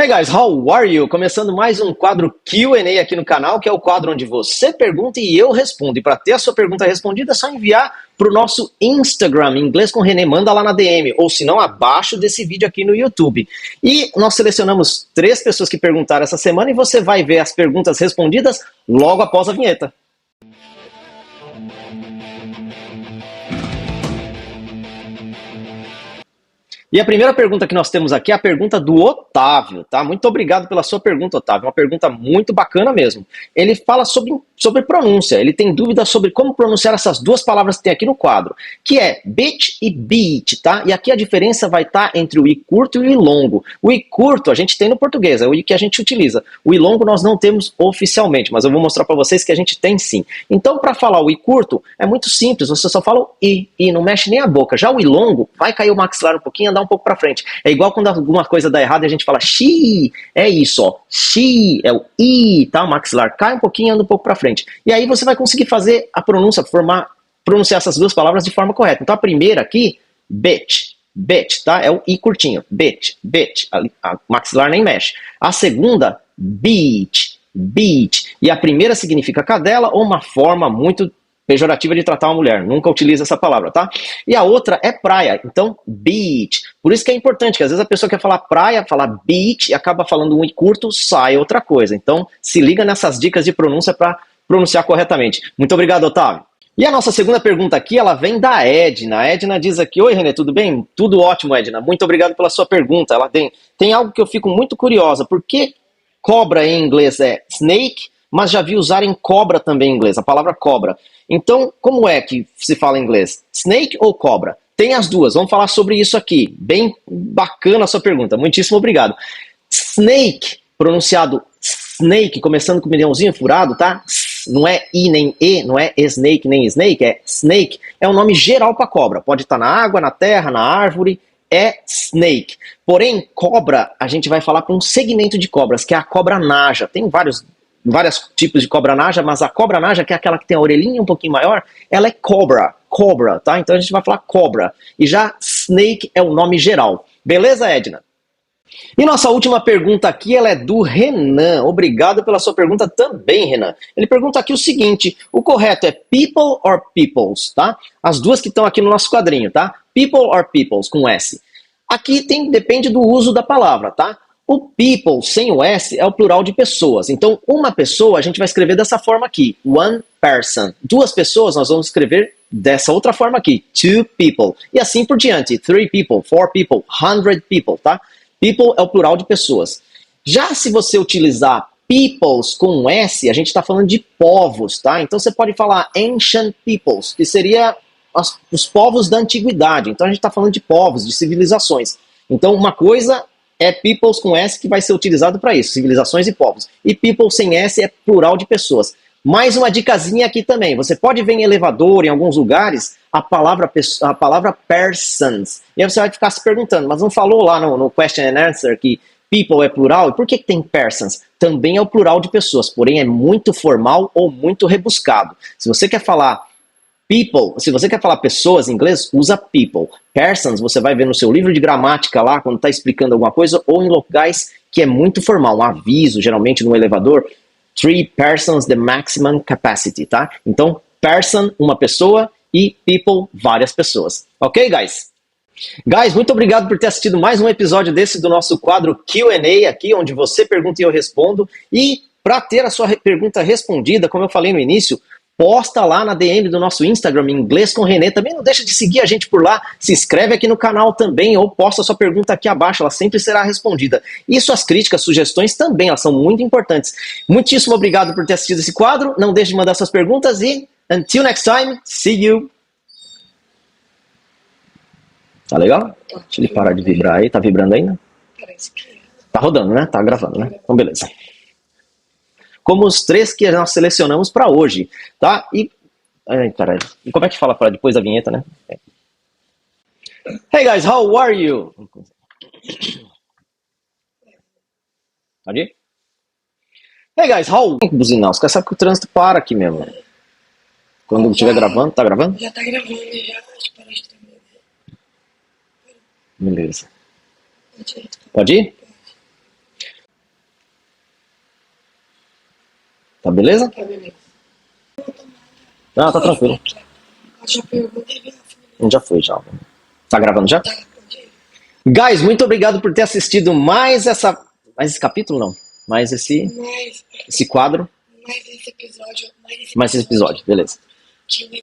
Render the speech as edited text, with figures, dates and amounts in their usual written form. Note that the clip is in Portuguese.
Hey guys, how are you? Começando mais um quadro Q&A aqui no canal, que é o quadro onde você pergunta e eu respondo. E para ter a sua pergunta respondida, é só enviar para o nosso Instagram, Inglês com René, manda lá na DM, ou se não, abaixo desse vídeo aqui no YouTube. E nós selecionamos 3 pessoas que perguntaram essa semana e você vai ver as perguntas respondidas logo após a vinheta. E a primeira pergunta que nós temos aqui é a pergunta do Otávio, tá? Muito obrigado pela sua pergunta, Otávio. Uma pergunta muito bacana mesmo. Ele fala sobre pronúncia. Ele tem dúvidas sobre como pronunciar essas duas palavras que tem aqui no quadro, que é bitch e beat, tá? E aqui a diferença vai estar entre o I curto e o I longo. O I curto a gente tem no português, é o I que a gente utiliza. O I longo nós não temos oficialmente, mas eu vou mostrar para vocês que a gente tem sim. Então, para falar o I curto, é muito simples. Você só fala o I, não mexe nem a boca. Já o I longo, vai cair o maxilar um pouquinho, andar um pouco para frente. É igual quando alguma coisa dá errado e a gente fala she, é isso, ó. She, é o I, tá? O maxilar cai um pouquinho, anda um pouco para frente. E aí você vai conseguir fazer a pronúncia, pronunciar essas duas palavras de forma correta. Então a primeira aqui, bitch, tá? É o I curtinho, bitch. A maxilar nem mexe. A segunda, beat. E a primeira significa cadela ou uma forma muito pejorativa de tratar uma mulher. Nunca utiliza essa palavra, tá? E a outra é praia. Então, beach. Por isso que é importante, que às vezes a pessoa quer falar praia, falar beach, e acaba falando um I curto, sai outra coisa. Então, se liga nessas dicas de pronúncia para pronunciar corretamente. Muito obrigado, Otávio. E a nossa segunda pergunta aqui, ela vem da Edna. A Edna diz aqui, oi René, tudo bem? Tudo ótimo, Edna. Muito obrigado pela sua pergunta. Ela tem algo que eu fico muito curiosa. Por que cobra em inglês é snake, mas já vi usarem cobra também em inglês, a palavra cobra. Então, como é que se fala em inglês? Snake ou cobra? Tem as duas, vamos falar sobre isso aqui. Bem bacana a sua pergunta, muitíssimo obrigado. Snake, pronunciado snake, começando com o milhãozinho furado, tá? Não é I nem E, não é snake nem snake, é snake. É um nome geral para cobra. Pode estar na água, na terra, na árvore, é snake. Porém, cobra, a gente vai falar para um segmento de cobras, que é a cobra naja. Tem vários tipos de cobra naja, mas a cobra naja, que é aquela que tem a orelhinha um pouquinho maior, ela é cobra, tá? Então a gente vai falar cobra. E já snake é o nome geral. Beleza, Edna? E nossa última pergunta aqui, ela é do Renan. Obrigado pela sua pergunta também, Renan. Ele pergunta aqui o seguinte, o correto é people or peoples, tá? As duas que estão aqui no nosso quadrinho, tá? People or peoples, com S. Aqui depende do uso da palavra, tá? O people, sem o S, é o plural de pessoas. Então, uma pessoa, a gente vai escrever dessa forma aqui. One person. 2 pessoas, nós vamos escrever dessa outra forma aqui. 2 people. E assim por diante. 3 people, 4 people, 100 people, tá? People é o plural de pessoas. Já se você utilizar peoples com um S, a gente está falando de povos, tá? Então, você pode falar ancient peoples, que seria os povos da antiguidade. Então, a gente está falando de povos, de civilizações. Então, uma coisa é peoples com S que vai ser utilizado para isso, civilizações e povos. E people sem S é plural de pessoas. Mais uma dicasinha aqui também. Você pode ver em elevador, em alguns lugares, a palavra persons. E aí você vai ficar se perguntando, mas não falou lá no question and answer que people é plural? E por que tem persons? Também é o plural de pessoas, porém é muito formal ou muito rebuscado. Se você quer falar people, se você quer falar pessoas em inglês, usa people. Persons, você vai ver no seu livro de gramática lá, quando está explicando alguma coisa, ou em locais que é muito formal, um aviso, geralmente no elevador, 3 persons the maximum capacity, tá? Então, person, uma pessoa, e people, várias pessoas. Ok, guys? Guys, muito obrigado por ter assistido mais um episódio desse do nosso quadro Q&A aqui, onde você pergunta e eu respondo. E para ter a sua pergunta respondida, como eu falei no início, posta lá na DM do nosso Instagram, Inglês com René. Também não deixa de seguir a gente por lá. Se inscreve aqui no canal também ou posta sua pergunta aqui abaixo. Ela sempre será respondida. E suas críticas, sugestões também, elas são muito importantes. Muitíssimo obrigado por ter assistido esse quadro. Não deixe de mandar suas perguntas e until next time, see you. Tá legal? Deixa ele parar de vibrar aí. Tá vibrando ainda? Parece que Tá rodando, né? Tá gravando, né? Então beleza. Como os 3 que nós selecionamos para hoje, tá? E caralho. E como é que fala para depois da vinheta, né? Hey guys, how are you? Pode ir? Hey guys, how... Tem que buzinar, os caras sabem que o trânsito para aqui mesmo. Quando estiver gravando, tá gravando? já tá gravando, já. Espera aí também. Beleza. Pode ir? Tá beleza? Tá, beleza. Ah, tá tranquilo. Já pergunta e vem Já foi, já. Tá gravando já? Tá, pode ir. Guys, muito obrigado por ter assistido mais esse capítulo, não. Mais esse Mas quadro, mais esse episódio. mais esse episódio. Beleza. Que